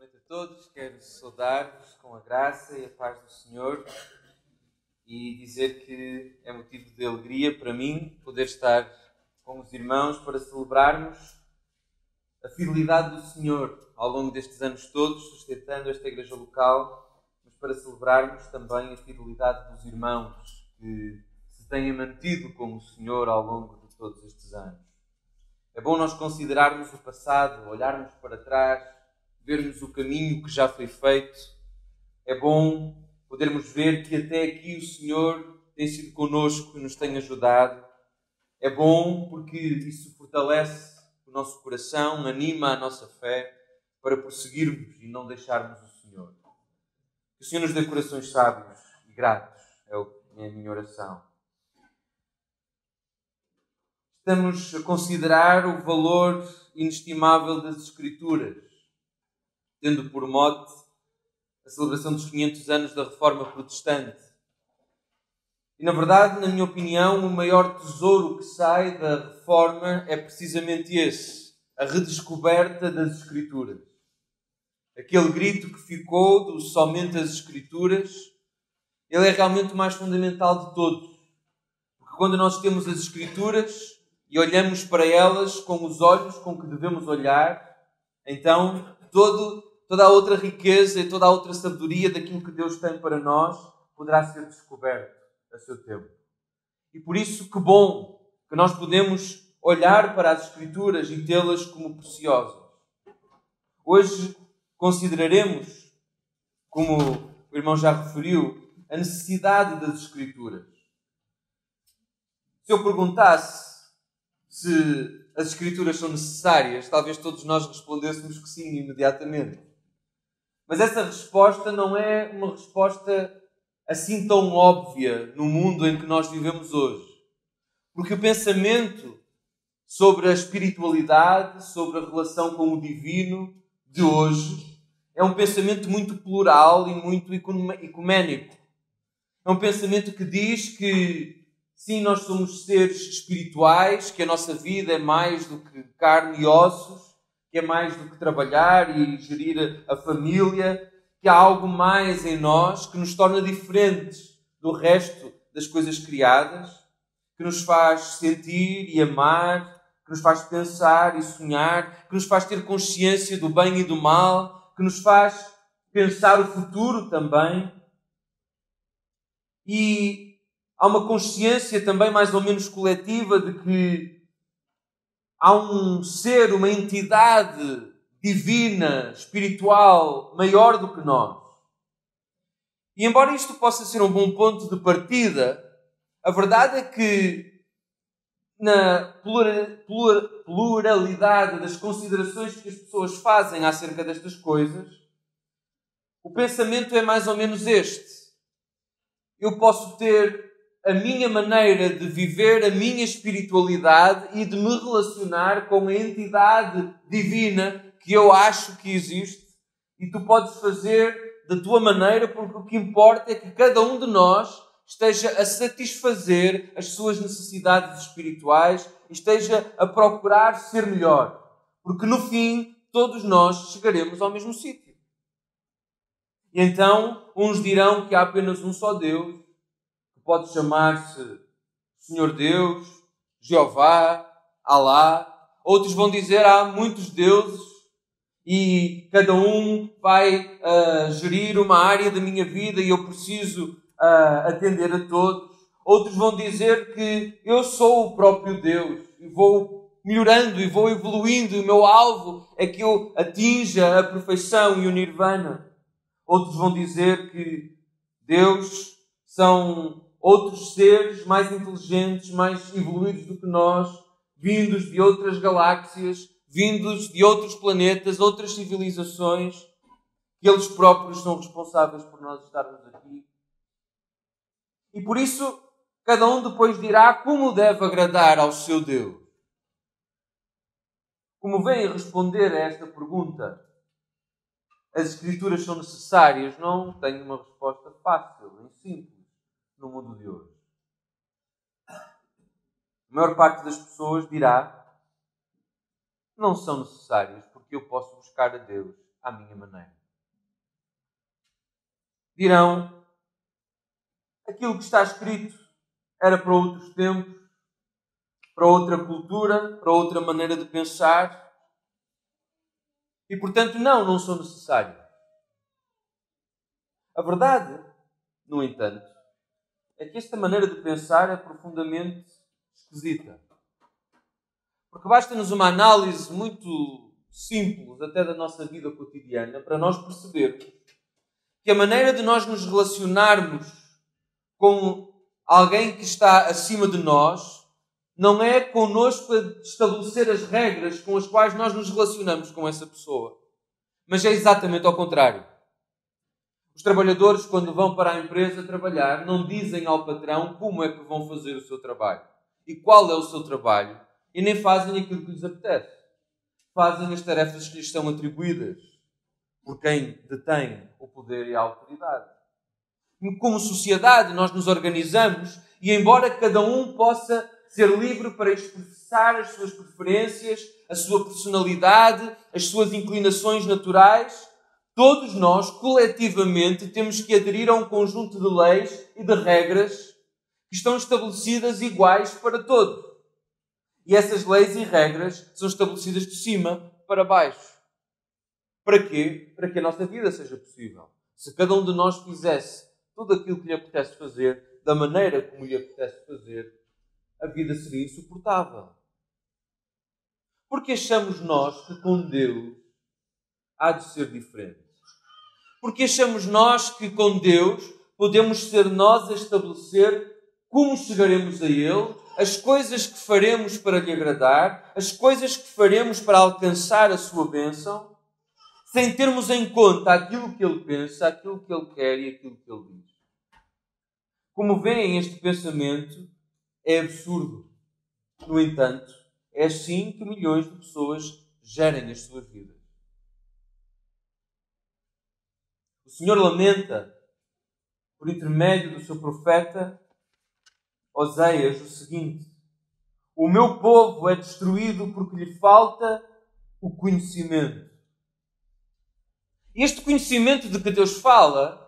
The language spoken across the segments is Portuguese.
noite a todos. Quero saudar-vos com a graça e a paz do Senhor e dizer que é motivo de alegria para mim poder estar com os irmãos para celebrarmos a fidelidade do Senhor ao longo destes anos todos, sustentando esta igreja local, mas para celebrarmos também a fidelidade dos irmãos que se têm mantido com o Senhor ao longo de todos estes anos. É bom nós considerarmos o passado, olharmos para trás, vermos o caminho que já foi feito. É bom podermos ver que até aqui o Senhor tem sido connosco e nos tem ajudado. É bom porque isso fortalece o nosso coração, anima a nossa fé para prosseguirmos e não deixarmos o Senhor. Que o Senhor nos dê corações sábios e gratos, é a minha oração. Estamos a considerar o valor inestimável das Escrituras, tendo por mote a celebração dos 500 anos da Reforma Protestante. E, na verdade, na minha opinião, o maior tesouro que sai da Reforma é precisamente esse, a redescoberta das Escrituras. Aquele grito que ficou do somente as Escrituras, ele é realmente o mais fundamental de todos. Porque quando nós temos as Escrituras e olhamos para elas com os olhos com que devemos olhar, então toda a outra riqueza e toda a outra sabedoria daquilo que Deus tem para nós poderá ser descoberto a seu tempo. E por isso, que bom que nós podemos olhar para as Escrituras e tê-las como preciosas. Hoje consideraremos, como o irmão já referiu, a necessidade das Escrituras. Se eu perguntasse se as Escrituras são necessárias, talvez todos nós respondêssemos que sim imediatamente. Mas essa resposta não é uma resposta assim tão óbvia no mundo em que nós vivemos hoje. Porque o pensamento sobre a espiritualidade, sobre a relação com o divino de hoje, é um pensamento muito plural e muito ecuménico. É um pensamento que diz que sim, nós somos seres espirituais, que a nossa vida é mais do que carne e ossos, que é mais do que trabalhar e gerir a família, que há algo mais em nós que nos torna diferentes do resto das coisas criadas, que nos faz sentir e amar, que nos faz pensar e sonhar, que nos faz ter consciência do bem e do mal, que nos faz pensar o futuro também. E há uma consciência também mais ou menos coletiva de que há um ser, uma entidade divina, espiritual, maior do que nós. E embora isto possa ser um bom ponto de partida, a verdade é que na pluralidade das considerações que as pessoas fazem acerca destas coisas, o pensamento é mais ou menos este. Eu posso ter a minha maneira de viver, a minha espiritualidade e de me relacionar com a entidade divina que eu acho que existe, e tu podes fazer da tua maneira, porque o que importa é que cada um de nós esteja a satisfazer as suas necessidades espirituais e esteja a procurar ser melhor. Porque no fim, todos nós chegaremos ao mesmo sítio. E então, uns dirão que há apenas um só Deus, que pode chamar-se Senhor Deus, Jeová, Alá. Outros vão dizer há muitos deuses e cada um vai gerir uma área da minha vida e eu preciso atender a todos. Outros vão dizer que eu sou o próprio Deus e vou melhorando e vou evoluindo e o meu alvo é que eu atinja a perfeição e o nirvana. Outros vão dizer que Deus são outros seres mais inteligentes, mais evoluídos do que nós, vindos de outras galáxias, vindos de outros planetas, outras civilizações, que eles próprios são responsáveis por nós estarmos aqui. E por isso, cada um depois dirá como deve agradar ao seu Deus. Como vem responder a esta pergunta, as Escrituras são necessárias? Não tenho uma resposta fácil, nem simples, no mundo de hoje. A maior parte das pessoas dirá: não são necessárias, porque eu posso buscar a Deus à minha maneira. Dirão, aquilo que está escrito era para outros tempos, para outra cultura, para outra maneira de pensar, e portanto não são necessários. A verdade, no entanto, é que esta maneira de pensar é profundamente esquisita. Porque basta-nos uma análise muito simples, até da nossa vida cotidiana, para nós percebermos que a maneira de nós nos relacionarmos com alguém que está acima de nós não é connosco a estabelecer as regras com as quais nós nos relacionamos com essa pessoa, mas é exatamente ao contrário. Os trabalhadores, quando vão para a empresa trabalhar, não dizem ao patrão como é que vão fazer o seu trabalho e qual é o seu trabalho, e nem fazem aquilo que lhes apetece. Fazem as tarefas que lhes são atribuídas por quem detém o poder e a autoridade. Como sociedade, nós nos organizamos e, embora cada um possa ser livre para expressar as suas preferências, a sua personalidade, as suas inclinações naturais, todos nós, coletivamente, temos que aderir a um conjunto de leis e de regras que estão estabelecidas iguais para todos. E essas leis e regras são estabelecidas de cima para baixo. Para quê? Para que a nossa vida seja possível. Se cada um de nós fizesse tudo aquilo que lhe apetece fazer, da maneira como lhe apetece fazer, a vida seria insuportável. Porque achamos nós que com Deus há de ser diferente? Porque achamos nós que com Deus podemos ser nós a estabelecer como chegaremos a Ele, as coisas que faremos para lhe agradar, as coisas que faremos para alcançar a sua bênção, sem termos em conta aquilo que Ele pensa, aquilo que Ele quer e aquilo que Ele diz. Como veem, este pensamento é absurdo. No entanto, é assim que milhões de pessoas gerem as suas vidas. O Senhor lamenta, por intermédio do seu profeta Oséias, o seguinte: o meu povo é destruído porque lhe falta o conhecimento. E este conhecimento de que Deus fala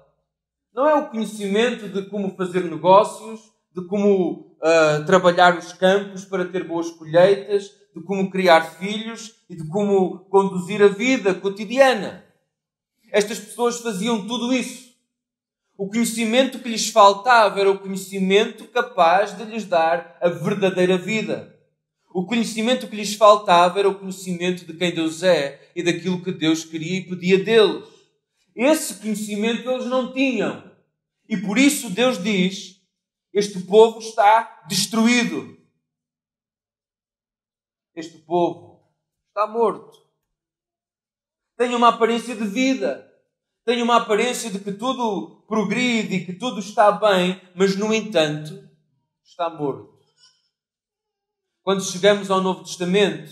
não é o conhecimento de como fazer negócios, de como trabalhar os campos para ter boas colheitas, de como criar filhos e de como conduzir a vida cotidiana. Estas pessoas faziam tudo isso. O conhecimento que lhes faltava era o conhecimento capaz de lhes dar a verdadeira vida. O conhecimento que lhes faltava era o conhecimento de quem Deus é e daquilo que Deus queria e pedia deles. Esse conhecimento eles não tinham. E por isso Deus diz: este povo está destruído. Este povo está morto. Tem uma aparência de vida. Tem uma aparência de que tudo progride e que tudo está bem, mas, no entanto, está morto. Quando chegamos ao Novo Testamento,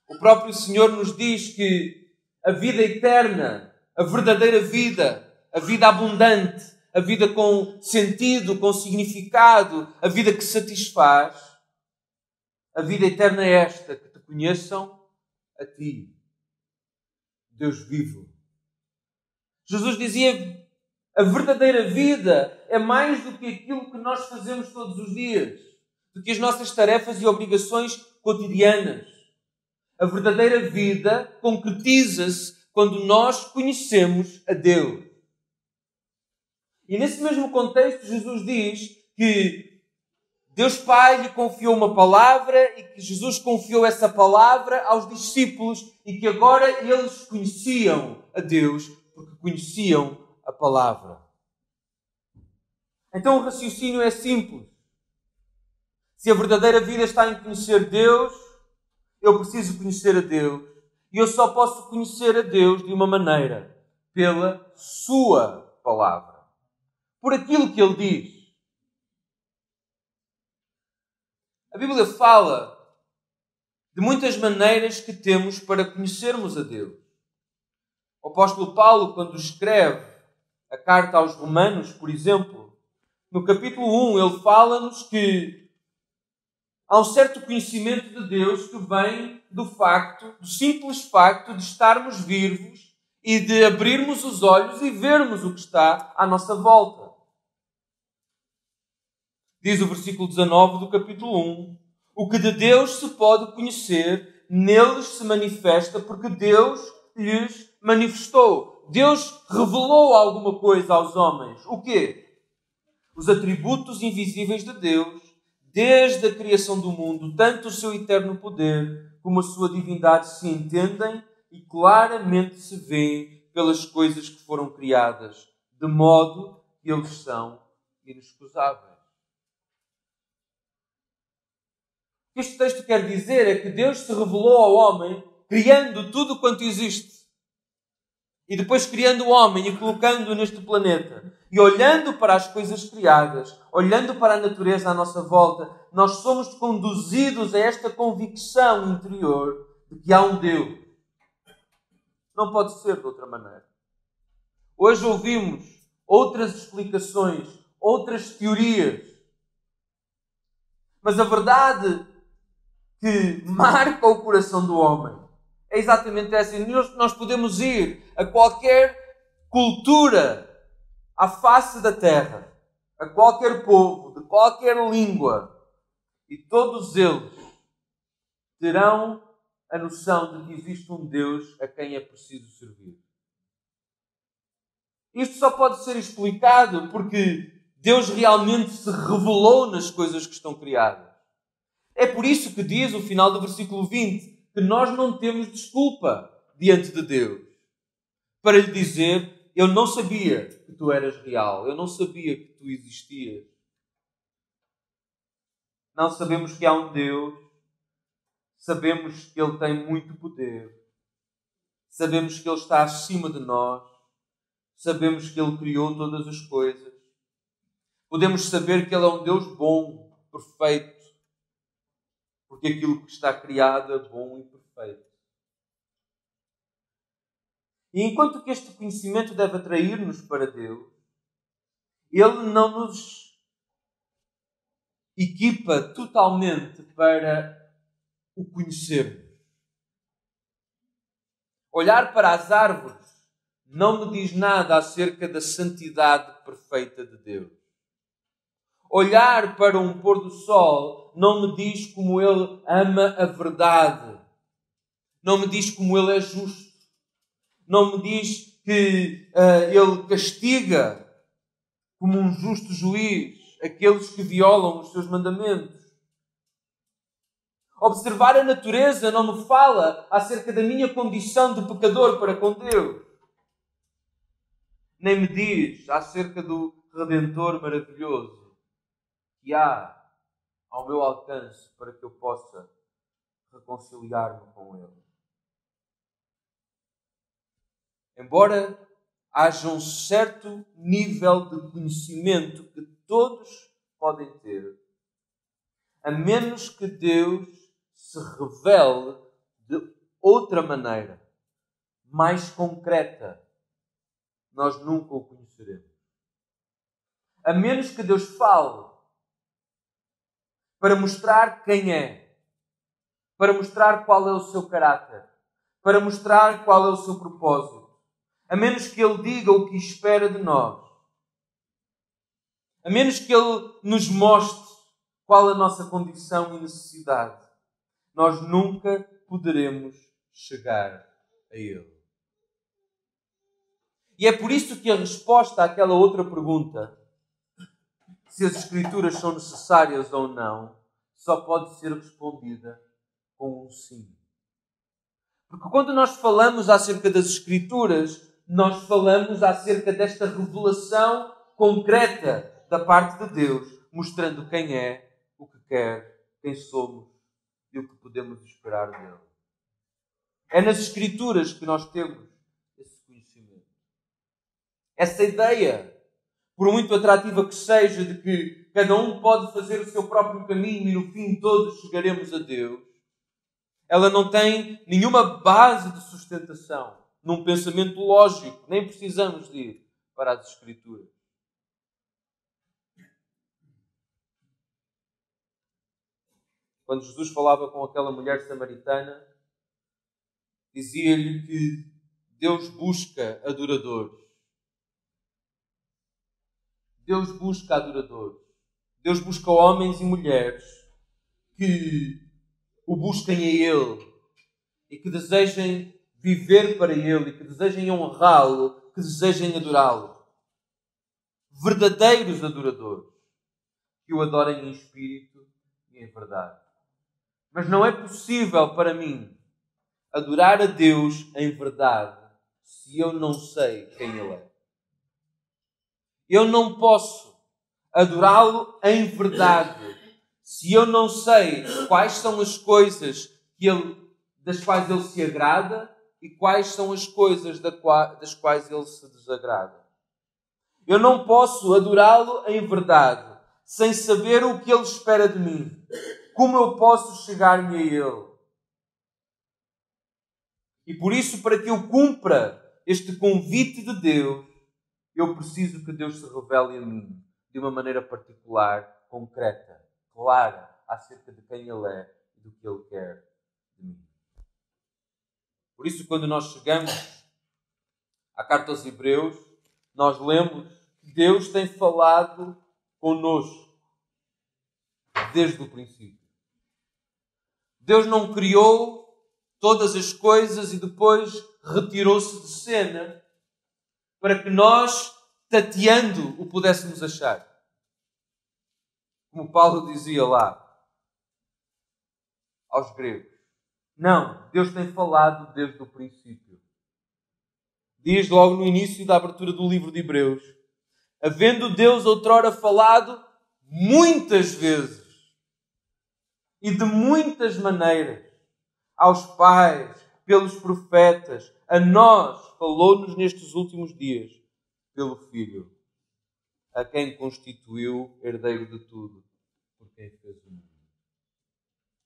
o próprio Senhor nos diz que a vida eterna, a verdadeira vida, a vida abundante, a vida com sentido, com significado, a vida que satisfaz, a vida eterna é esta: que te conheçam a ti, Deus vivo. Jesus dizia: a verdadeira vida é mais do que aquilo que nós fazemos todos os dias, do que as nossas tarefas e obrigações cotidianas. A verdadeira vida concretiza-se quando nós conhecemos a Deus. E nesse mesmo contexto, Jesus diz que Deus Pai lhe confiou uma palavra e que Jesus confiou essa palavra aos discípulos e que agora eles conheciam a Deus porque conheciam a palavra. Então o raciocínio é simples. Se a verdadeira vida está em conhecer Deus, eu preciso conhecer a Deus. E eu só posso conhecer a Deus de uma maneira: pela sua palavra. Por aquilo que Ele diz. A Bíblia fala de muitas maneiras que temos para conhecermos a Deus. O apóstolo Paulo, quando escreve a carta aos Romanos, por exemplo, no capítulo 1, ele fala-nos que há um certo conhecimento de Deus que vem do simples facto de estarmos vivos e de abrirmos os olhos e vermos o que está à nossa volta. Diz o versículo 19 do capítulo 1: o que de Deus se pode conhecer, neles se manifesta, porque Deus lhes manifestou. Deus revelou alguma coisa aos homens. O quê? Os atributos invisíveis de Deus, desde a criação do mundo, tanto o seu eterno poder como a sua divindade se entendem e claramente se vêem pelas coisas que foram criadas, de modo que eles são inexcusáveis. O que este texto quer dizer é que Deus se revelou ao homem criando tudo quanto existe. E depois criando o homem e colocando-o neste planeta. E olhando para as coisas criadas, olhando para a natureza à nossa volta, nós somos conduzidos a esta convicção interior de que há um Deus. Não pode ser de outra maneira. Hoje ouvimos outras explicações, outras teorias. Mas a verdade que marca o coração do homem é exatamente essa. E nós podemos ir a qualquer cultura à face da terra, a qualquer povo, de qualquer língua, e todos eles terão a noção de que existe um Deus a quem é preciso servir. Isto só pode ser explicado porque Deus realmente se revelou nas coisas que estão criadas. É por isso que diz o final do versículo 20 que nós não temos desculpa diante de Deus para lhe dizer: eu não sabia que tu eras real, eu não sabia que tu existias. Não, sabemos que há um Deus, sabemos que Ele tem muito poder, sabemos que Ele está acima de nós, sabemos que Ele criou todas as coisas. Podemos saber que Ele é um Deus bom, perfeito, porque aquilo que está criado é bom e perfeito. E enquanto que este conhecimento deve atrair-nos para Deus, Ele não nos equipa totalmente para o conhecermos. Olhar para as árvores não me diz nada acerca da santidade perfeita de Deus. Olhar para um pôr do sol não me diz como Ele ama a verdade. Não me diz como Ele é justo. Não me diz que Ele castiga como um justo juiz aqueles que violam os seus mandamentos. Observar a natureza não me fala acerca da minha condição de pecador para com Deus. Nem me diz acerca do Redentor maravilhoso que há ao meu alcance para que eu possa reconciliar-me com Ele. Embora haja um certo nível de conhecimento que todos podem ter, a menos que Deus se revele de outra maneira, mais concreta, nós nunca o conheceremos. A menos que Deus fale para mostrar quem é, para mostrar qual é o seu caráter, para mostrar qual é o seu propósito. A menos que Ele diga o que espera de nós. A menos que Ele nos mostre qual a nossa condição e necessidade. Nós nunca poderemos chegar a Ele. E é por isso que a resposta àquela outra pergunta, se as Escrituras são necessárias ou não, só pode ser respondida com um sim. Porque quando nós falamos acerca das Escrituras, nós falamos acerca desta revelação concreta da parte de Deus, mostrando quem é, o que quer, quem somos e o que podemos esperar dele. É nas Escrituras que nós temos esse conhecimento. Essa ideia, por muito atrativa que seja, de que cada um pode fazer o seu próprio caminho e no fim todos chegaremos a Deus, ela não tem nenhuma base de sustentação num pensamento lógico. Nem precisamos de ir para as Escrituras. Quando Jesus falava com aquela mulher samaritana, dizia-lhe que Deus busca adoradores. Deus busca adoradores. Deus busca homens e mulheres que o busquem a Ele e que desejem viver para Ele e que desejem honrá-lo, que desejem adorá-lo. Verdadeiros adoradores que o adorem em espírito e em verdade. Mas não é possível para mim adorar a Deus em verdade se eu não sei quem Ele é. Eu não posso adorá-lo em verdade se eu não sei quais são as coisas das quais Ele se agrada e quais são as coisas das quais Ele se desagrada. Eu não posso adorá-lo em verdade sem saber o que Ele espera de mim. Como eu posso chegar-me a Ele? E por isso, para que eu cumpra este convite de Deus, eu preciso que Deus se revele a mim de uma maneira particular, concreta, clara, acerca de quem Ele é e do que Ele quer de mim. Por isso, quando nós chegamos à carta aos Hebreus, nós lemos que Deus tem falado connosco desde o princípio. Deus não criou todas as coisas e depois retirou-se de cena para que nós, tateando, o pudéssemos achar. Como Paulo dizia lá aos gregos. Não, Deus tem falado desde o princípio. Diz logo no início da abertura do livro de Hebreus: havendo Deus outrora falado muitas vezes e de muitas maneiras aos pais, pelos profetas, a nós falou-nos nestes últimos dias pelo Filho, a quem constituiu herdeiro de tudo, por quem fez o mundo.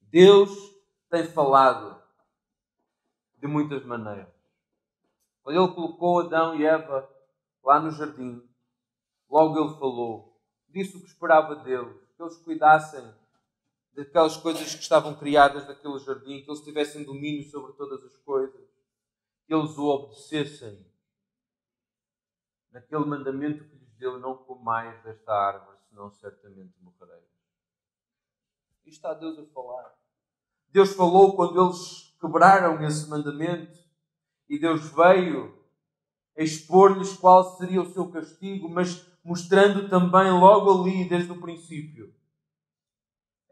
Deus tem falado de muitas maneiras. Quando Ele colocou Adão e Eva lá no jardim, logo Ele falou, disse o que esperava deles, que eles cuidassem daquelas coisas que estavam criadas naquele jardim, que eles tivessem domínio sobre todas as coisas, que eles o obedecessem naquele mandamento que lhes deu: não comais desta árvore, senão certamente morrereis. E está Deus a falar. Deus falou quando eles quebraram esse mandamento e Deus veio expor-lhes qual seria o seu castigo, mas mostrando também logo ali, desde o princípio,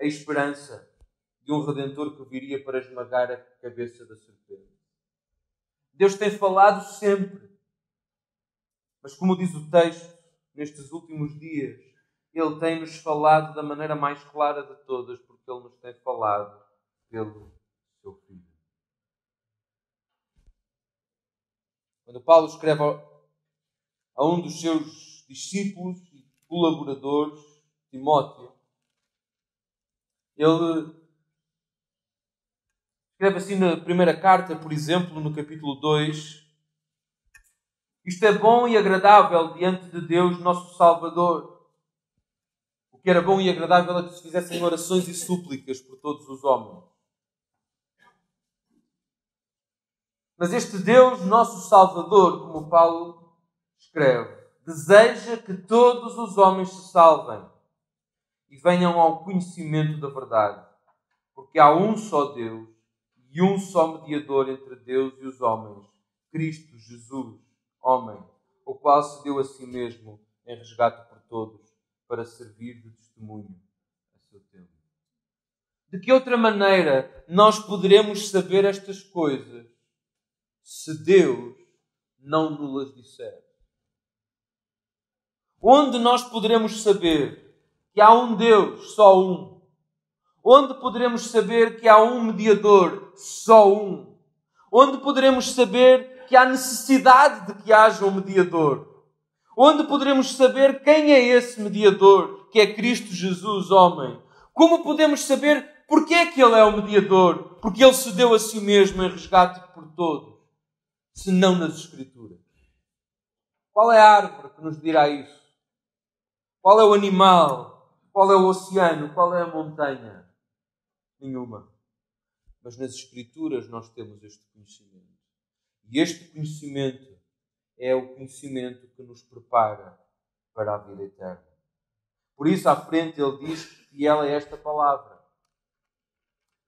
a esperança de um Redentor que viria para esmagar a cabeça da serpente. Deus tem falado sempre. Mas como diz o texto, nestes últimos dias, Ele tem-nos falado da maneira mais clara de todas, porque Ele nos tem falado pelo Seu Filho. Quando Paulo escreve a um dos seus discípulos e colaboradores, Timóteo, ele escreve assim na primeira carta, por exemplo, no capítulo 2: isto é bom e agradável diante de Deus, nosso Salvador. O que era bom e agradável é que se fizessem orações e súplicas por todos os homens. Mas este Deus, nosso Salvador, como Paulo escreve, deseja que todos os homens se salvem e venham ao conhecimento da verdade. Porque há um só Deus e um só mediador entre Deus e os homens, Cristo Jesus, homem, o qual se deu a si mesmo em resgate por todos, para servir de testemunho a seu tempo. De que outra maneira nós poderemos saber estas coisas se Deus não nos disser? Onde nós poderemos saber que há um Deus, só um? Onde poderemos saber que há um mediador, só um? Onde poderemos saber que há necessidade de que haja um mediador? Onde poderemos saber quem é esse mediador, que é Cristo Jesus, homem? Como podemos saber porque é que Ele é o mediador? Porque Ele se deu a si mesmo em resgate por todos, se não nas Escrituras. Qual é a árvore que nos dirá isso? Qual é o animal? Qual é o oceano? Qual é a montanha? Nenhuma. Mas nas Escrituras nós temos este conhecimento. E este conhecimento é o conhecimento que nos prepara para a vida eterna. Por isso, à frente, ele diz que fiel é esta palavra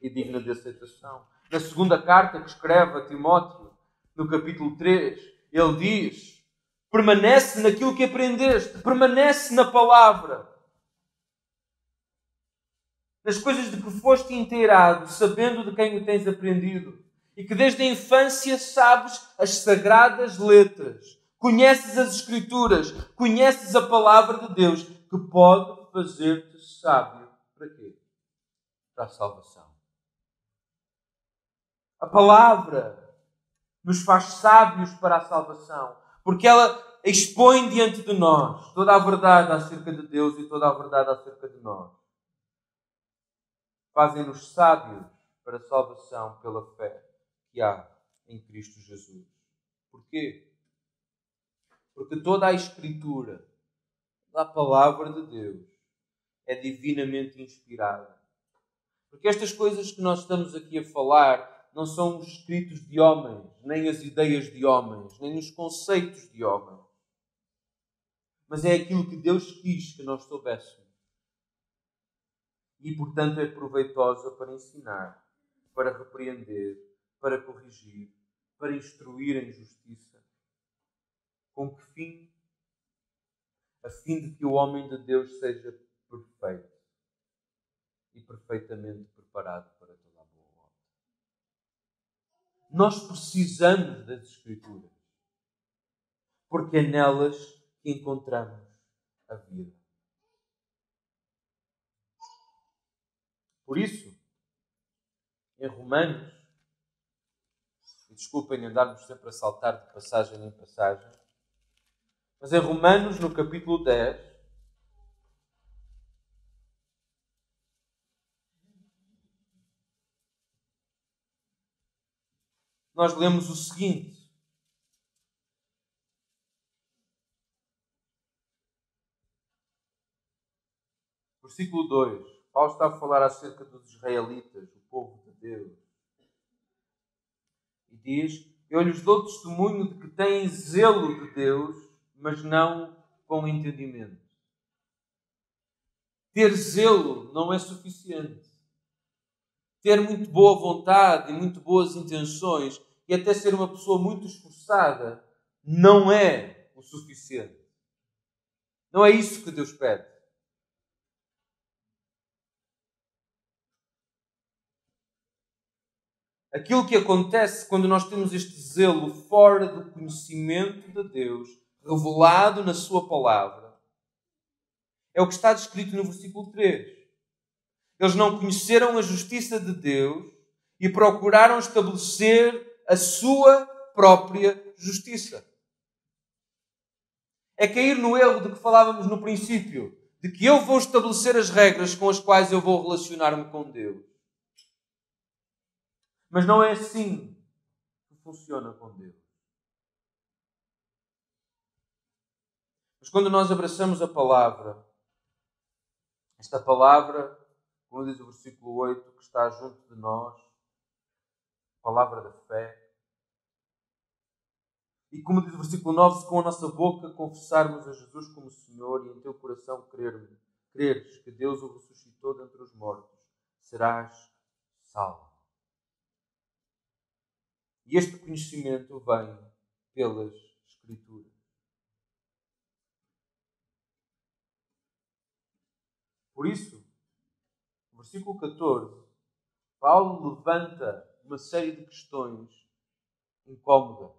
e digna de aceitação. Na segunda carta que escreve a Timóteo, no capítulo 3, ele diz: permanece naquilo que aprendeste, permanece na palavra, nas coisas de que foste inteirado, sabendo de quem o tens aprendido, e que desde a infância sabes as sagradas letras, conheces as Escrituras, conheces a palavra de Deus, que pode fazer-te sábio. Para quê? Para a salvação. A palavra nos faz sábios para a salvação, porque ela expõe diante de nós toda a verdade acerca de Deus e toda a verdade acerca de nós. Fazem-nos sábios para a salvação pela fé que há em Cristo Jesus. Porquê? Porque toda a Escritura, toda a palavra de Deus, é divinamente inspirada. Porque estas coisas que nós estamos aqui a falar não são os escritos de homens, nem as ideias de homens, nem os conceitos de homens. Mas é aquilo que Deus quis que nós soubéssemos. E, portanto, é proveitosa para ensinar, para repreender, para corrigir, para instruir em justiça. Com que fim? A fim de que o homem de Deus seja perfeito e perfeitamente preparado para toda a boa obra. Nós precisamos das Escrituras, porque é nelas que encontramos a vida. Por isso, em Romanos, e desculpem andarmos sempre a saltar de passagem em passagem, mas em Romanos, no capítulo 10, nós lemos o seguinte: versículo 2. Paulo está a falar acerca dos israelitas, o povo de Deus. E diz: eu lhes dou testemunho de que têm zelo de Deus, mas não com entendimento. Ter zelo não é suficiente. Ter muito boa vontade e muito boas intenções e até ser uma pessoa muito esforçada não é o suficiente. Não é isso que Deus pede. Aquilo que acontece quando nós temos este zelo fora do conhecimento de Deus, revelado na Sua palavra, é o que está descrito no versículo 3. Eles não conheceram a justiça de Deus e procuraram estabelecer a sua própria justiça. É cair no erro de que falávamos no princípio, de que eu vou estabelecer as regras com as quais eu vou relacionar-me com Deus. Mas não é assim que funciona com Deus. Mas quando nós abraçamos a palavra, esta palavra, como diz o versículo 8, que está junto de nós, a palavra da fé, e como diz o versículo 9, se com a nossa boca confessarmos a Jesus como Senhor e em teu coração creres que Deus o ressuscitou dentre os mortos, serás salvo. E este conhecimento vem pelas Escrituras. Por isso, no versículo 14, Paulo levanta uma série de questões incómodas.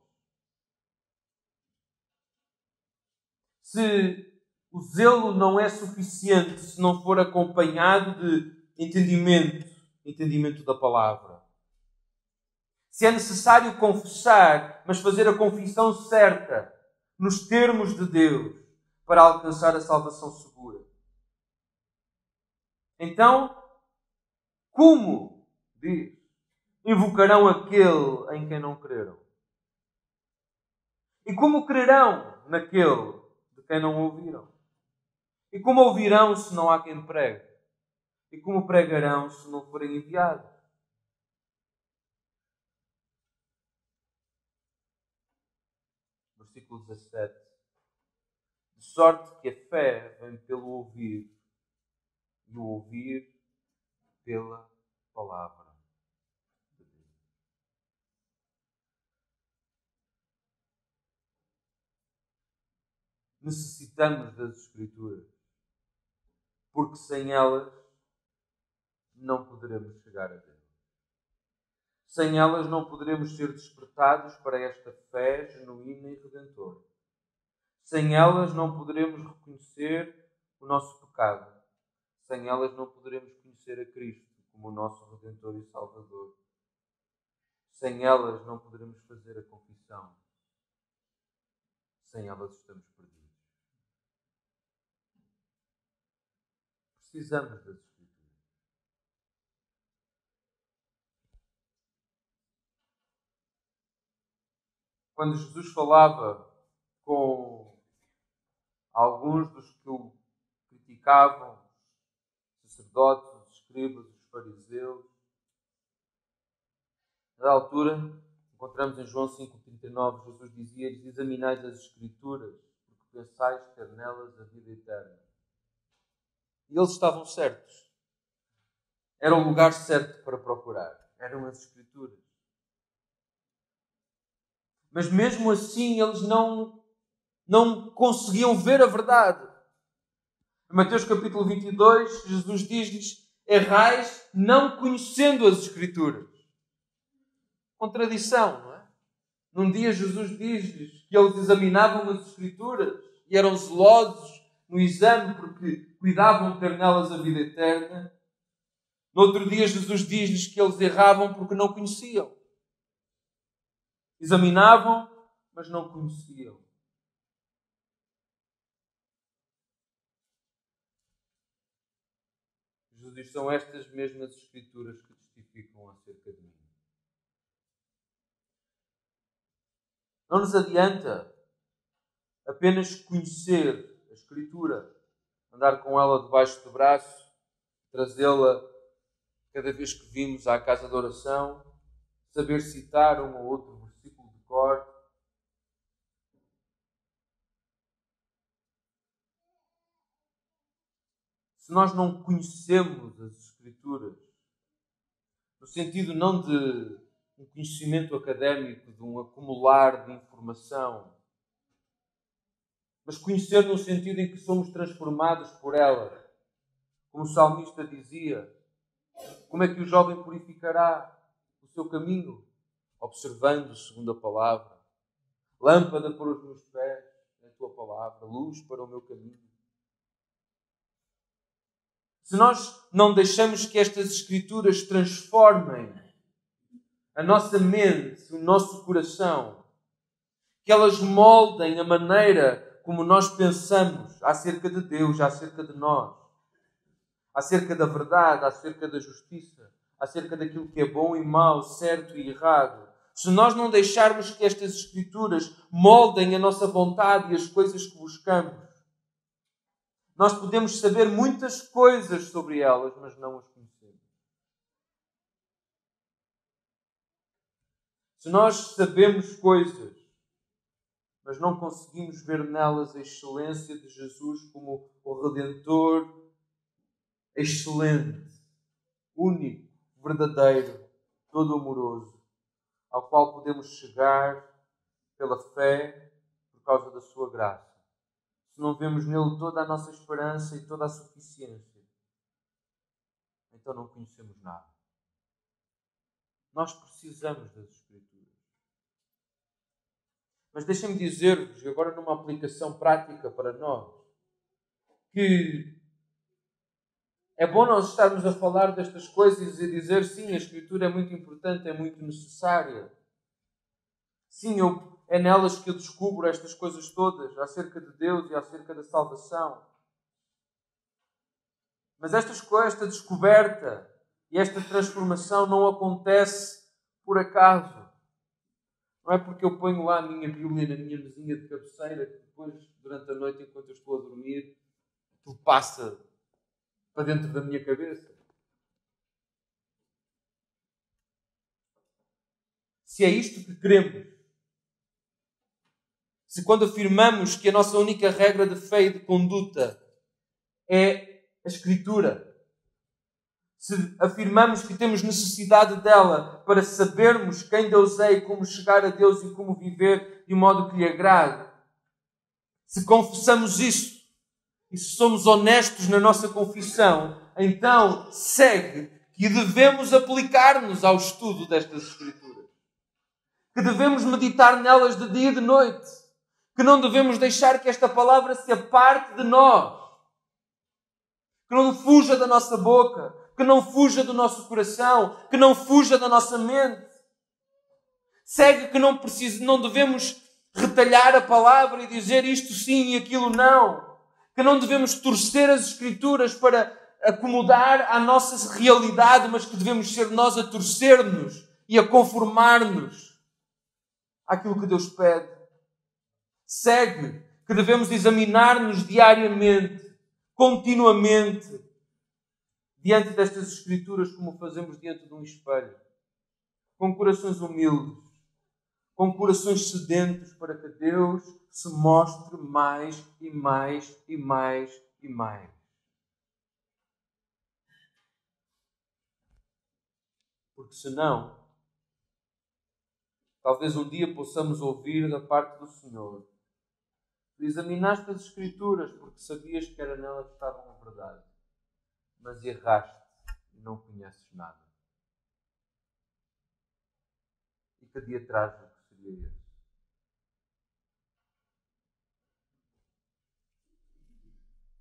Se o zelo não é suficiente se não for acompanhado de entendimento da palavra. Se é necessário confessar, mas fazer a confissão certa, nos termos de Deus, para alcançar a salvação segura. Então, como, diz, invocarão aquele em quem não creram? E como crerão naquele de quem não ouviram? E como ouvirão se não há quem pregue? E como pregarão se não forem enviados? versículo 17. De sorte que a fé vem pelo ouvir, e o ouvir pela palavra de Deus. Necessitamos das Escrituras, porque sem elas não poderemos chegar a Deus. Sem elas não poderemos ser despertados para esta fé genuína e redentora. Sem elas não poderemos reconhecer o nosso pecado. Sem elas não poderemos conhecer a Cristo como o nosso Redentor e Salvador. Sem elas não poderemos fazer a confissão. Sem elas estamos perdidos. Precisamos das Escrituras. Quando Jesus falava com alguns dos que o criticavam, os sacerdotes, os escribas, os fariseus, na altura, encontramos em João 5,39, Jesus dizia-lhes: examinais as Escrituras, porque pensais ter nelas a vida eterna. E eles estavam certos. Era o lugar certo para procurar. Eram as Escrituras. Mas mesmo assim eles não conseguiam ver a verdade. Em Mateus capítulo 22, Jesus diz-lhes: errais não conhecendo as Escrituras. Contradição, não é? Num dia Jesus diz-lhes que eles examinavam as Escrituras e eram zelosos no exame porque cuidavam de ter nelas a vida eterna. No outro dia Jesus diz-lhes que eles erravam porque não conheciam. Examinavam, mas não conheciam. Jesus diz: são estas mesmas Escrituras que testificam acerca de mim. Não nos adianta apenas conhecer a Escritura, andar com ela debaixo do braço, trazê-la cada vez que vimos à casa de oração, saber citar um ou outro versículo de cor. Se nós não conhecemos as Escrituras, no sentido não de um conhecimento académico, de um acumular de informação, mas conhecer no sentido em que somos transformados por ela. Como o salmista dizia: como é que o jovem purificará o seu caminho? Observando segundo a palavra. Lâmpada para os meus pés, a tua palavra, luz para o meu caminho. Se nós não deixamos que estas Escrituras transformem a nossa mente, o nosso coração, que elas moldem a maneira como nós pensamos acerca de Deus, acerca de nós, acerca da verdade, acerca da justiça, acerca daquilo que é bom e mau, certo e errado. Se nós não deixarmos que estas Escrituras moldem a nossa vontade e as coisas que buscamos, nós podemos saber muitas coisas sobre elas, mas não as conhecemos. Se nós sabemos coisas, mas não conseguimos ver nelas a excelência de Jesus como o Redentor excelente, único, verdadeiro, todo amoroso, ao qual podemos chegar pela fé por causa da sua graça. Se não vemos nele toda a nossa esperança e toda a suficiência, então não conhecemos nada. Nós precisamos das Escrituras. Mas deixem-me dizer-vos, agora numa aplicação prática para nós, que é bom nós estarmos a falar destas coisas e dizer: sim, a Escritura é muito importante, é muito necessária. Sim, é nelas que eu descubro estas coisas todas, acerca de Deus e acerca da salvação. Mas esta descoberta e esta transformação não acontece por acaso. Não é porque eu ponho lá a minha Bíblia na minha mesinha de cabeceira que depois, durante a noite, enquanto eu estou a dormir, aquilo passa para dentro da minha cabeça. Se é isto que queremos, se quando afirmamos que a nossa única regra de fé e de conduta é a Escritura, se afirmamos que temos necessidade dela para sabermos quem Deus é e como chegar a Deus e como viver de um modo que lhe agrade, se confessamos isso e se somos honestos na nossa confissão, então segue que devemos aplicar-nos ao estudo destas Escrituras. Que devemos meditar nelas de dia e de noite. Que não devemos deixar que esta palavra se aparte de nós. Que não fuja da nossa boca. Que não fuja do nosso coração. Que não fuja da nossa mente. Segue que não devemos retalhar a palavra e dizer isto sim e aquilo não. Que não devemos torcer as Escrituras para acomodar à nossa realidade, mas que devemos ser nós a torcer-nos e a conformar-nos àquilo que Deus pede. Segue que devemos examinar-nos diariamente, continuamente, diante destas Escrituras, como fazemos diante de um espelho, com corações humildes, com corações sedentos para que Deus se mostre mais e mais e mais e mais. Porque senão, talvez um dia possamos ouvir da parte do Senhor: examinaste as Escrituras porque sabias que era nelas que estavam a verdade, mas erraste e não conheces nada. E que dia trágico seria esse?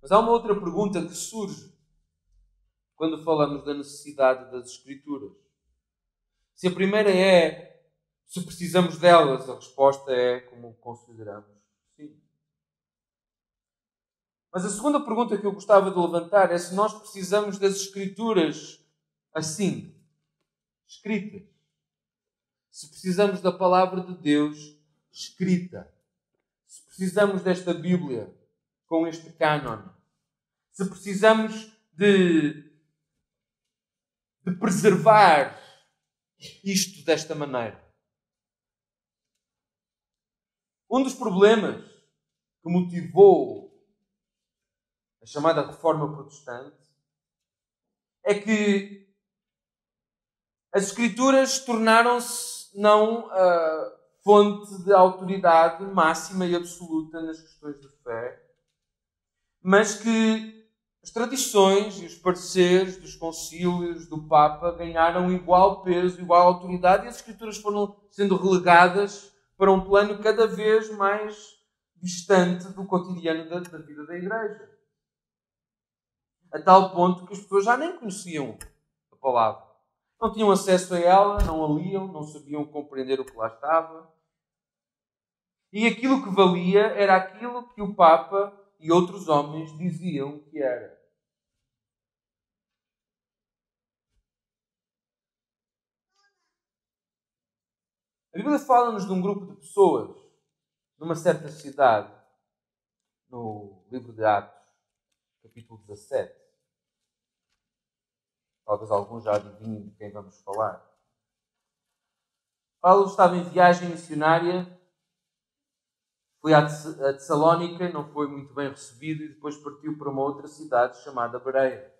Mas há uma outra pergunta que surge quando falamos da necessidade das Escrituras. Se a primeira é se precisamos delas, a resposta é como consideramos sim. Mas a segunda pergunta que eu gostava de levantar é se nós precisamos das Escrituras assim, escritas. Se precisamos da palavra de Deus escrita. Se precisamos desta Bíblia com este cânon. Se precisamos de preservar isto desta maneira. Um dos problemas que motivou a chamada Reforma Protestante é que as Escrituras tornaram-se não a fonte de autoridade máxima e absoluta nas questões de fé, mas que as tradições e os pareceres dos concílios do Papa ganharam igual peso, igual autoridade, e as Escrituras foram sendo relegadas para um plano cada vez mais distante do cotidiano da vida da Igreja. A tal ponto que as pessoas já nem conheciam a palavra. Não tinham acesso a ela, não a liam, não sabiam compreender o que lá estava. E aquilo que valia era aquilo que o Papa e outros homens diziam que era. A Bíblia fala-nos de um grupo de pessoas numa certa cidade, no livro de Atos, capítulo 17. Talvez alguns já adivinhem de quem vamos falar. Paulo estava em viagem missionária, foi a Tessalónica, não foi muito bem recebido e depois partiu para uma outra cidade chamada Bereia.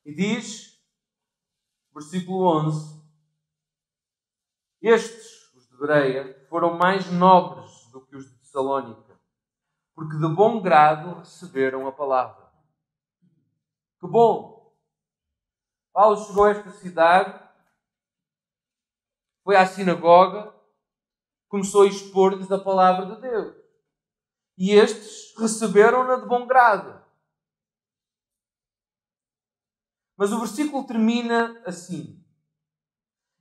E diz, versículo 11, estes, os de Bereia, foram mais nobres do que os de Tessalónica, porque de bom grado receberam a palavra. Que bom! Paulo chegou a esta cidade, foi à sinagoga, começou a expor-lhes a palavra de Deus. E estes receberam-na de bom grado. Mas o versículo termina assim.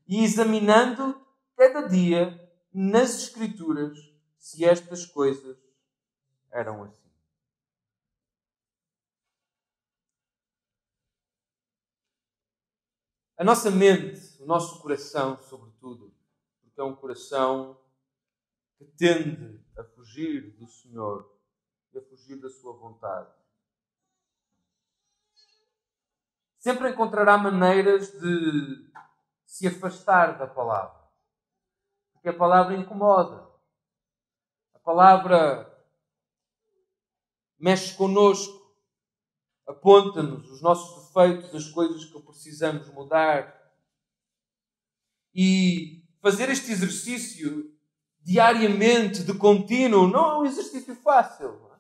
E examinando cada dia nas Escrituras se estas coisas eram assim. A nossa mente, o nosso coração, sobretudo, porque é um coração que tende a fugir do Senhor e a fugir da sua vontade, sempre encontrará maneiras de se afastar da palavra. Porque a palavra incomoda. A palavra mexe connosco, aponta-nos os nossos defeitos, as coisas que precisamos mudar. E fazer este exercício diariamente, de contínuo, não é um exercício fácil. Não é?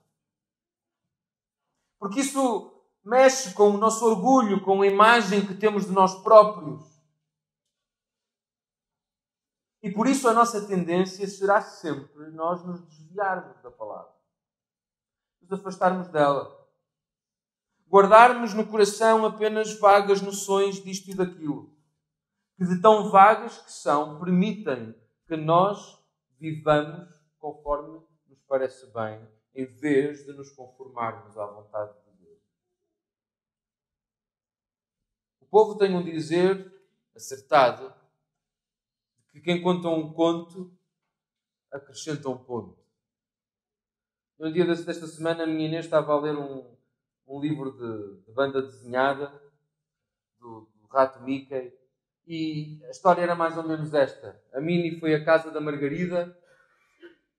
Porque isso mexe com o nosso orgulho, com a imagem que temos de nós próprios. E por isso a nossa tendência será sempre nós nos desviarmos da palavra. Nos afastarmos dela. Guardarmos no coração apenas vagas noções disto e daquilo. Que de tão vagas que são, permitem que nós vivamos conforme nos parece bem, em vez de nos conformarmos à vontade de Deus. O povo tem um dizer acertado que quem conta um conto acrescenta um ponto. No dia desta semana, a minha Inês estava a ler um livro de banda desenhada do Rato Mickey e a história era mais ou menos esta. A Minnie foi à casa da Margarida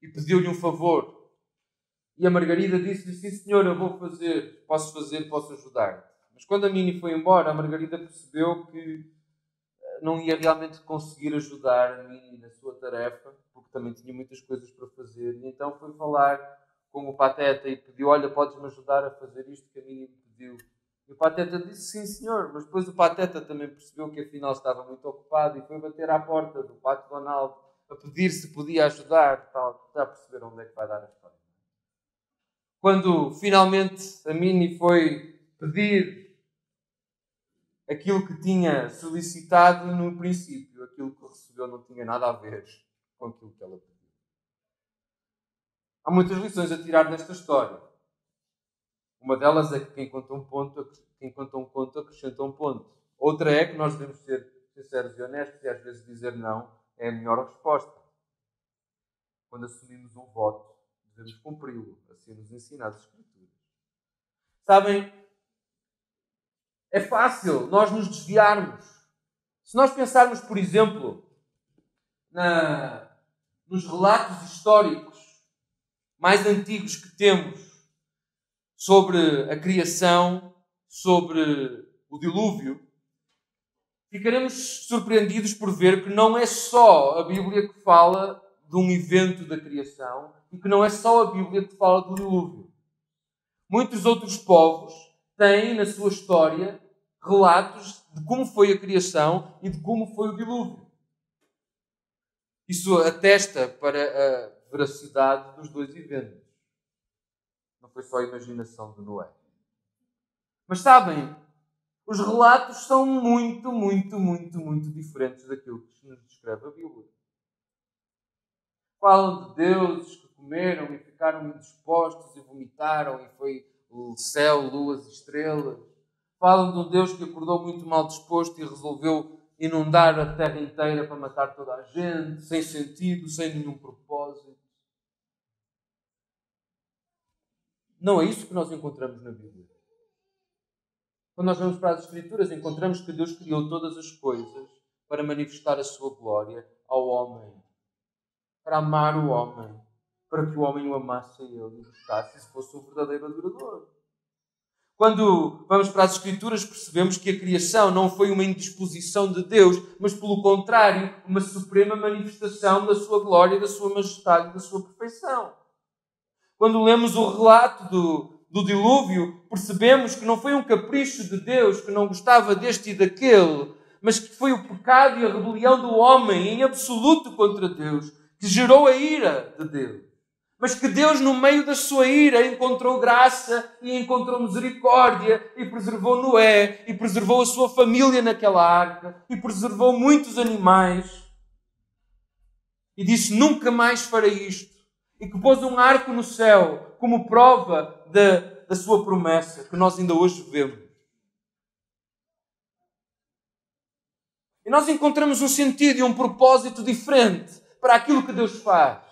e pediu-lhe um favor. E a Margarida disse-lhe, sim senhor, eu vou fazer, posso ajudar. Mas quando a Minnie foi embora, a Margarida percebeu que não ia realmente conseguir ajudar a Minnie na sua tarefa, porque também tinha muitas coisas para fazer. E então foi falar com o Pateta e pediu, olha, podes-me ajudar a fazer isto que a Minnie me pediu. E o Pateta disse, sim senhor. Mas depois o Pateta também percebeu que afinal estava muito ocupado e foi bater à porta do Pato Donald a pedir se podia ajudar. Já perceberam onde é que vai dar a história. Quando finalmente a Minnie foi pedir aquilo que tinha solicitado no princípio, aquilo que recebeu não tinha nada a ver com aquilo que ela pediu. Há muitas lições a tirar desta história. Uma delas é que quem conta um conto acrescenta um ponto. Outra é que nós devemos ser sinceros e honestos e às vezes dizer não é a melhor resposta. Quando assumimos um voto, devemos cumpri-lo, assim nos ensina as Escrituras. Sabem, é fácil nós nos desviarmos. Se nós pensarmos, por exemplo, nos relatos históricos mais antigos que temos sobre a criação, sobre o dilúvio, ficaremos surpreendidos por ver que não é só a Bíblia que fala de um evento da criação e que não é só a Bíblia que fala do dilúvio. Muitos outros povos têm na sua história relatos de como foi a criação e de como foi o dilúvio. Isso atesta para a veracidade dos dois eventos. Não foi só a imaginação de Noé. Mas sabem, os relatos são muito diferentes daquilo que nos descreve a Bíblia. Falam de deuses que comeram e ficaram indispostos e vomitaram e foi o céu, luas e estrelas. Falam de um Deus que acordou muito mal disposto e resolveu inundar a terra inteira para matar toda a gente, sem sentido, sem nenhum propósito. Não é isso que nós encontramos na Bíblia. Quando nós vamos para as Escrituras, encontramos que Deus criou todas as coisas para manifestar a sua glória ao homem, para amar o homem, para que o homem o amasse a ele e buscasse, se fosse o verdadeiro adorador. Quando vamos para as Escrituras, percebemos que a criação não foi uma indisposição de Deus, mas, pelo contrário, uma suprema manifestação da sua glória, da sua majestade e da sua perfeição. Quando lemos o relato do dilúvio, percebemos que não foi um capricho de Deus, que não gostava deste e daquele, mas que foi o pecado e a rebelião do homem em absoluto contra Deus, que gerou a ira de Deus. Mas que Deus, no meio da sua ira, encontrou graça e encontrou misericórdia e preservou Noé e preservou a sua família naquela arca e preservou muitos animais. E disse, nunca mais farei isto. E que pôs um arco no céu como prova da sua promessa, que nós ainda hoje vemos. E nós encontramos um sentido e um propósito diferente para aquilo que Deus faz.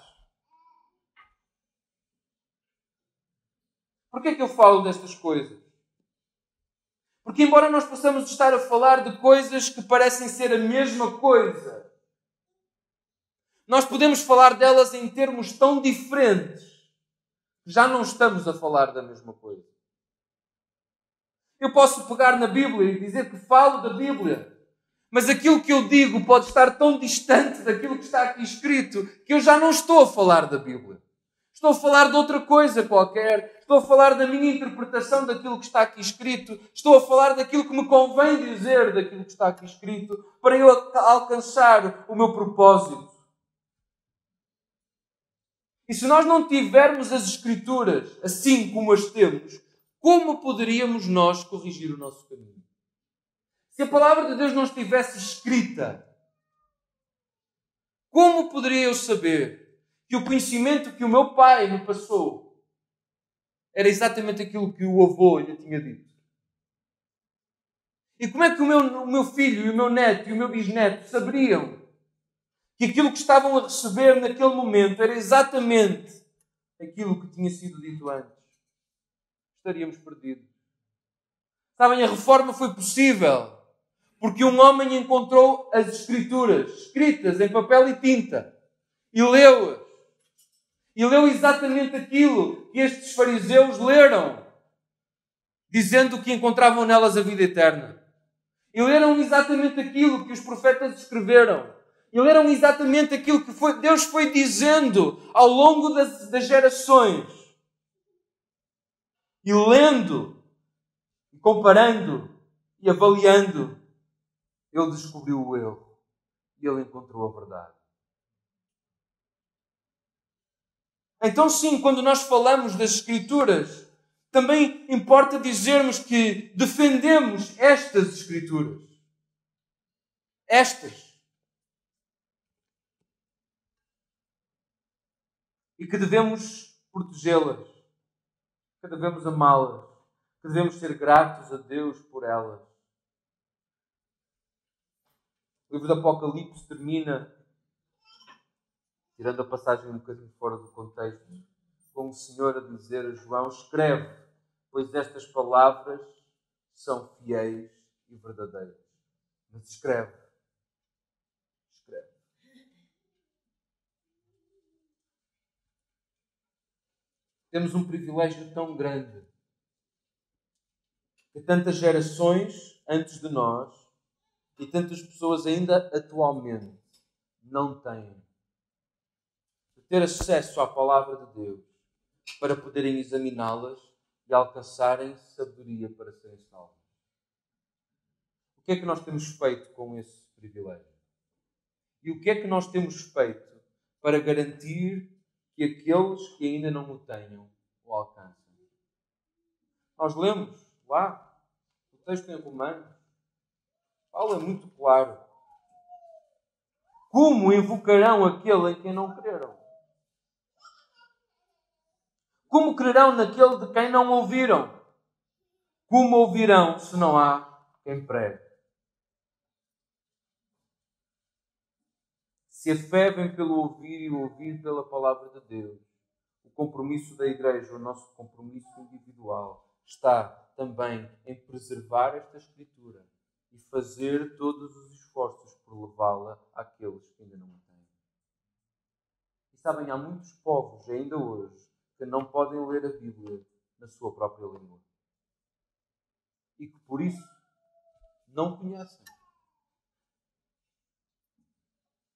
Porquê é que eu falo destas coisas? Porque embora nós possamos estar a falar de coisas que parecem ser a mesma coisa, Nós podemos falar delas em termos tão diferentes que já não estamos a falar da mesma coisa. Eu posso pegar na Bíblia e dizer que falo da Bíblia, mas aquilo que eu digo pode estar tão distante daquilo que está aqui escrito que eu já não estou a falar da Bíblia. Estou a falar de outra coisa qualquer. Estou a falar da minha interpretação daquilo que está aqui escrito. Estou a falar daquilo que me convém dizer daquilo que está aqui escrito para eu alcançar o meu propósito. E se nós não tivermos as Escrituras assim como as temos, como poderíamos nós corrigir o nosso caminho? Se a palavra de Deus não estivesse escrita, como poderia eu saber que o conhecimento que o meu pai me passou era exatamente aquilo que o avô lhe tinha dito? E como é que o meu filho, e o meu neto e o meu bisneto saberiam que aquilo que estavam a receber naquele momento era exatamente aquilo que tinha sido dito antes? Estaríamos perdidos. Sabem, a reforma foi possível porque um homem encontrou as Escrituras escritas em papel e tinta e leu-as. E leu exatamente aquilo que estes fariseus leram, dizendo que encontravam nelas a vida eterna. E leram exatamente aquilo que os profetas escreveram. E leram exatamente aquilo que Deus foi dizendo ao longo das gerações. E lendo, e comparando, e avaliando, ele descobriu o erro. E ele encontrou a verdade. Então sim, quando nós falamos das Escrituras, também importa dizermos que defendemos estas Escrituras. Estas. E que devemos protegê-las. Que devemos amá-las. Que devemos ser gratos a Deus por elas. O livro do Apocalipse termina, tirando a passagem um bocadinho fora do contexto, com o Senhor a dizer a João: escreve, pois estas palavras são fiéis e verdadeiras. Mas escreve. Escreve. Temos um privilégio tão grande que tantas gerações antes de nós e tantas pessoas ainda atualmente não têm. De ter acesso à palavra de Deus para poderem examiná-las e alcançarem sabedoria para serem salvos. O que é que nós temos feito com esse privilégio? E o que é que nós temos feito para garantir que aqueles que ainda não o tenham o alcancem? Nós lemos lá, o texto em Romanos, fala muito claro. Como invocarão aquele em quem não creram? Como crerão naquele de quem não ouviram? Como ouvirão se não há quem pregue? Se a fé vem pelo ouvir e o ouvir pela palavra de Deus, o compromisso da Igreja, o nosso compromisso individual, está também em preservar esta Escritura e fazer todos os esforços por levá-la àqueles que ainda não a têm. E sabem, há muitos povos ainda hoje que não podem ler a Bíblia na sua própria língua. E que por isso não conhecem.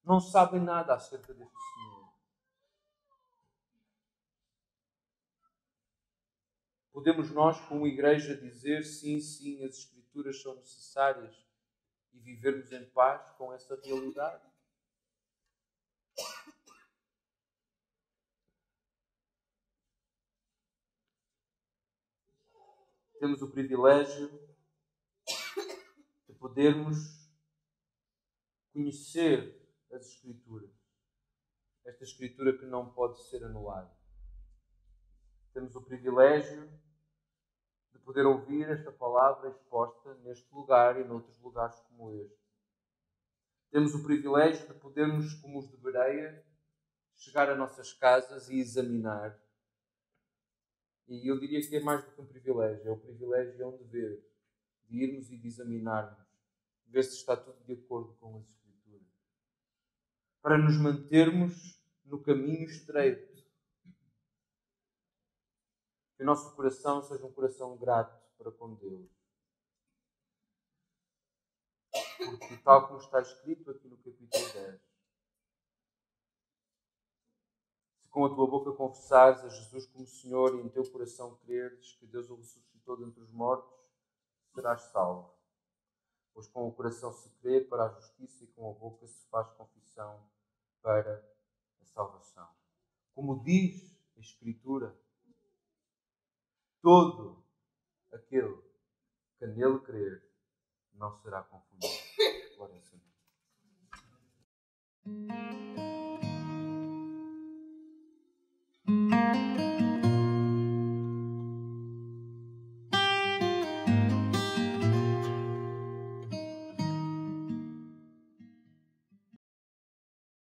Não sabem nada acerca deste Senhor. Podemos nós, como igreja, dizer sim, sim, as Escrituras são necessárias e vivermos em paz com essa realidade? Temos o privilégio de podermos conhecer as Escrituras. Esta Escritura que não pode ser anulada. Temos o privilégio de poder ouvir esta palavra exposta neste lugar e noutros lugares como este. Temos o privilégio de podermos, como os de Bereia, chegar a nossas casas e examinar. E eu diria que é mais do que um privilégio. É um privilégio e é um dever de irmos e de examinarmos. Ver se está tudo de acordo com as Escrituras. para nos mantermos no caminho estreito. Que o nosso coração seja um coração grato para com Deus. Porque, tal como está escrito aqui no capítulo 10, se com a tua boca confessares a Jesus como Senhor e em teu coração creres que Deus o ressuscitou dentre os mortos, serás salvo. Pois com o coração se crê para a justiça e com a boca se faz confissão para a salvação. Como diz a Escritura, todo aquele que nele crer não será confundido. Glória ao Senhor.